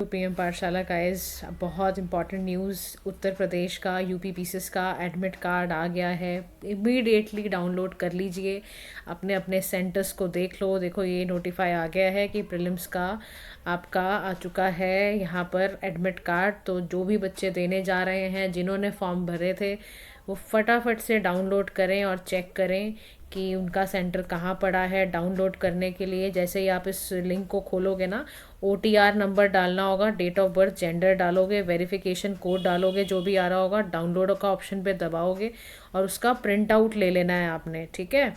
PM पाठशाला का इस बहुत इंपॉर्टेंट न्यूज़, उत्तर प्रदेश का यूपी पीसीएस का एडमिट कार्ड आ गया है। इमीडिएटली डाउनलोड कर लीजिए, अपने अपने सेंटर्स को देख लो। देखो ये नोटिफाई आ गया है कि प्रीलिम्स का आपका आ चुका है यहाँ पर एडमिट कार्ड। तो जो भी बच्चे देने जा रहे हैं, जिन्होंने फॉर्म भरे थे, वो फटाफट से डाउनलोड करें और चेक करें कि उनका सेंटर कहाँ पड़ा है। डाउनलोड करने के लिए जैसे ही आप इस लिंक को खोलोगे ना, OTR नंबर डालना होगा, डेट ऑफ बर्थ, जेंडर डालोगे, वेरिफिकेशन कोड डालोगे, जो भी आ रहा होगा, डाउनलोड का ऑप्शन पे दबाओगे और उसका प्रिंट आउट ले लेना है आपने, ठीक है।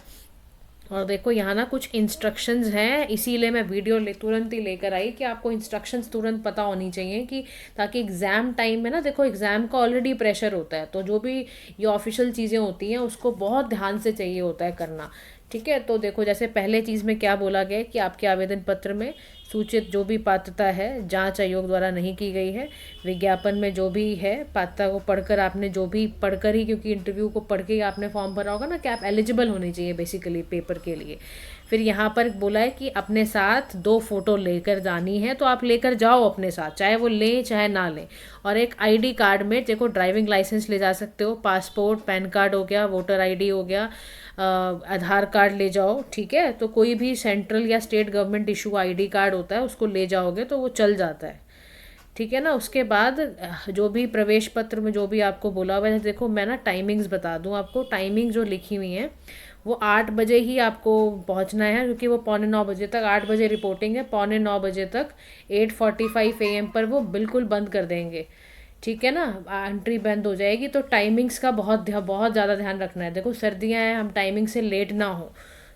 और देखो यहाँ ना कुछ इंस्ट्रक्शंस हैं, इसीलिए मैं वीडियो तुरंत ही लेकर आई कि आपको इंस्ट्रक्शंस तुरंत पता होनी चाहिए, कि ताकि एग्ज़ाम टाइम में ना, देखो एग्ज़ाम का ऑलरेडी प्रेशर होता है, तो जो भी ये ऑफिशियल चीज़ें होती हैं उसको बहुत ध्यान से चाहिए होता है करना, ठीक है। तो देखो जैसे पहले चीज़ में क्या बोला गया है कि आपके आवेदन पत्र में सूचित जो भी पात्रता है जांच आयोग द्वारा नहीं की गई है, विज्ञापन में जो भी है पात्रता को पढ़कर, आपने जो भी पढ़कर ही, क्योंकि इंटरव्यू को पढ़ के ही आपने फॉर्म भरा होगा ना, कि आप एलिजिबल होने चाहिए बेसिकली पेपर के लिए। फिर यहाँ पर बोला है कि अपने साथ 2 फोटो लेकर जानी है, तो आप लेकर जाओ अपने साथ, चाहे वो लें चाहे ना लें। और एक ID कार्ड में देखो ड्राइविंग लाइसेंस ले जा सकते हो, पासपोर्ट, पैन कार्ड हो गया, वोटर ID हो गया, आधार कार्ड ले जाओ, ठीक है। तो कोई भी सेंट्रल या state government issue ID card होता है उसको ले जाओगे तो वो चल जाता है, ठीक है ना। उसके बाद जो भी प्रवेश पत्र में जो भी आपको बोला हुआ है, देखो मैं ना टाइमिंग्स बता दूं आपको। टाइमिंग जो लिखी हुई है वो 8 बजे ही आपको पहुंचना है, क्योंकि वो 8:45 तक, 8 बजे रिपोर्टिंग है, 8:45 तक 8:45 AM पर वो बिल्कुल बंद कर देंगे, ठीक है ना। एंट्री बंद हो जाएगी। तो टाइमिंग्स का बहुत बहुत ज़्यादा ध्यान रखना है। देखो सर्दियाँ हैं, हम टाइमिंग से लेट ना हो,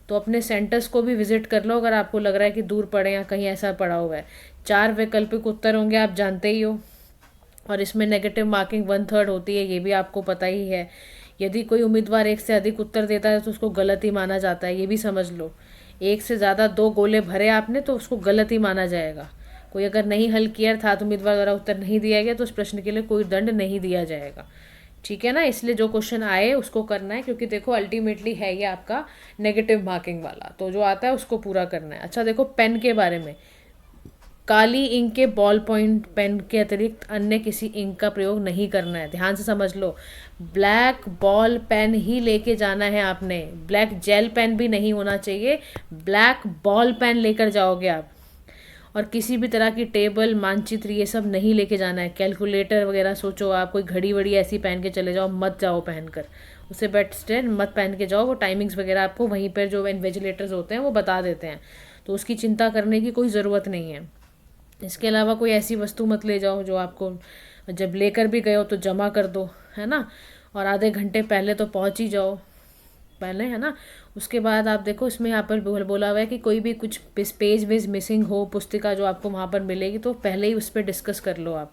तो अपने सेंटर्स को भी विजिट कर लो अगर आपको लग रहा है कि दूर पड़े या कहीं ऐसा पड़ा हुआ है। 4 वैकल्पिक उत्तर होंगे, आप जानते ही हो, और इसमें नेगेटिव मार्किंग 1/3 होती है, ये भी आपको पता ही है। यदि कोई उम्मीदवार एक से अधिक उत्तर देता है तो उसको गलत ही माना जाता है, ये भी समझ लो। एक से ज़्यादा 2 गोले भरे आपने तो उसको गलत ही माना जाएगा। कोई अगर नहीं हल किया अर्थात उम्मीदवार द्वारा उत्तर नहीं दिया गया तो उस प्रश्न के लिए कोई दंड नहीं दिया जाएगा, ठीक है ना। इसलिए जो क्वेश्चन आए उसको करना है, क्योंकि देखो अल्टीमेटली है ये आपका नेगेटिव मार्किंग वाला, तो जो आता है उसको पूरा करना है। अच्छा देखो पेन के बारे में, काली इंक के बॉल पॉइंट पेन के अतिरिक्त अन्य किसी इंक का प्रयोग नहीं करना है, ध्यान से समझ लो। ब्लैक बॉल पेन ही लेके जाना है आपने, ब्लैक जेल पेन भी नहीं होना चाहिए, ब्लैक बॉल पेन लेकर जाओगे आप। और किसी भी तरह की टेबल, मानचित्र, ये सब नहीं लेके जाना है। कैलकुलेटर वगैरह सोचो आप, कोई घड़ी वड़ी ऐसी पहन के चले जाओ, मत जाओ पहन कर, उससे बेस्ट मत पहन के जाओ। वो टाइमिंग्स वगैरह आपको वहीं पर जो इन्विजिलेटर्स होते हैं वो बता देते हैं, तो उसकी चिंता करने की कोई ज़रूरत नहीं है। इसके अलावा कोई ऐसी वस्तु मत ले जाओ जो आपको जब लेकर भी गए हो तो जमा कर दो, है ना। और आधे घंटे पहले तो पहुंच ही जाओ पहले, है ना। उसके बाद आप देखो इसमें यहाँ पर बोला हुआ है कि कोई भी कुछ पेज वेज मिसिंग हो, पुस्तिका जो आपको वहाँ पर मिलेगी, तो पहले ही उस पर डिस्कस कर लो आप,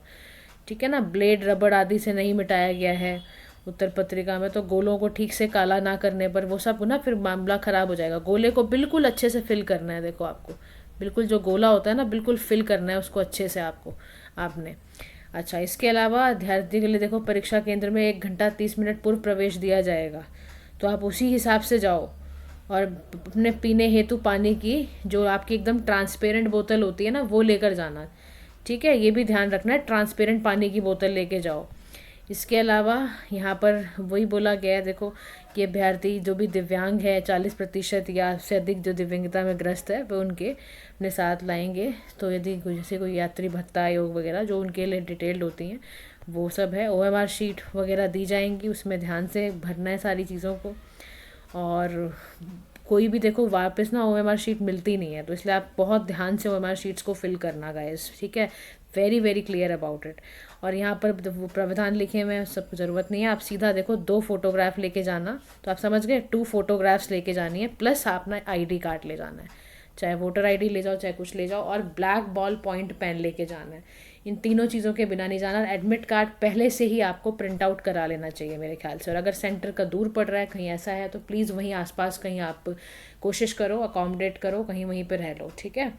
ठीक है ना। ब्लेड, रबड़ आदि से नहीं मिटाया गया है उत्तर पत्रिका में, तो गोलों को ठीक से काला ना करने पर वो सब ना फिर मामला ख़राब हो जाएगा। गोले को बिल्कुल अच्छे से फिल करना है, देखो आपको बिल्कुल जो गोला होता है ना बिल्कुल फिल करना है उसको अच्छे से आपने। अच्छा इसके अलावा अभ्यर्थी के लिए देखो परीक्षा केंद्र में 1 घंटा 30 मिनट पूर्व प्रवेश दिया जाएगा, तो आप उसी हिसाब से जाओ। और अपने पीने हेतु पानी की जो आपकी एकदम ट्रांसपेरेंट बोतल होती है ना वो लेकर जाना, ठीक है। ये भी ध्यान रखना है, ट्रांसपेरेंट पानी की बोतल लेके जाओ। इसके अलावा यहाँ पर वही बोला गया है देखो कि अभ्यर्थी जो भी दिव्यांग है, 40% या उससे अधिक जो दिव्यांगता में ग्रस्त है, वो उनके अपने साथ लाएंगे। तो यदि जैसे कोई यात्री भत्ता आयोग वगैरह जो उनके लिए डिटेल्ड होती हैं वो सब है। OMR शीट वगैरह दी जाएंगी, उसमें ध्यान से भरना है सारी चीज़ों को। और कोई भी देखो वापस ना OMR शीट मिलती नहीं है, तो इसलिए आप बहुत ध्यान से OMR शीट्स को फिल करना गाइस, ठीक है। Very very clear about it. और यहाँ पर वो प्रावधान लिखे हुए हैं, सब ज़रूरत नहीं है, आप सीधा देखो 2 फोटोग्राफ लेके जाना, तो आप समझ गए 2 फोटोग्राफ्स लेके जानी है, प्लस अपना ID कार्ड ले जाना है, चाहे वोटर ID ले जाओ चाहे कुछ ले जाओ, और ब्लैक बॉल पॉइंट पेन लेके जाना है। इन तीनों चीज़ों के बिना नहीं जाना। एडमिट कार्ड पहले से ही आपको प्रिंट आउट करा लेना चाहिए मेरे ख्याल से। और अगर सेंटर का दूर पड़ रहा है, कहीं ऐसा है, तो प्लीज़ वहीं आसपास कहीं आप कोशिश करो, अकोमोडेट करो, कहीं वहीं पर रह लो, ठीक है।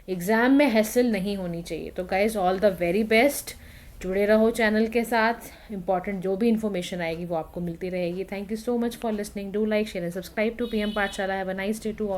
एग्ज़ाम में हैसल नहीं होनी चाहिए। तो guys all the very best, जुड़े रहो चैनल के साथ, इंपॉर्टेंट जो भी इन्फॉर्मेशन आएगी वो आपको मिलती रहेगी। Thank you so much for listening, do like share and subscribe to PM Pathshala. Have a nice day to all.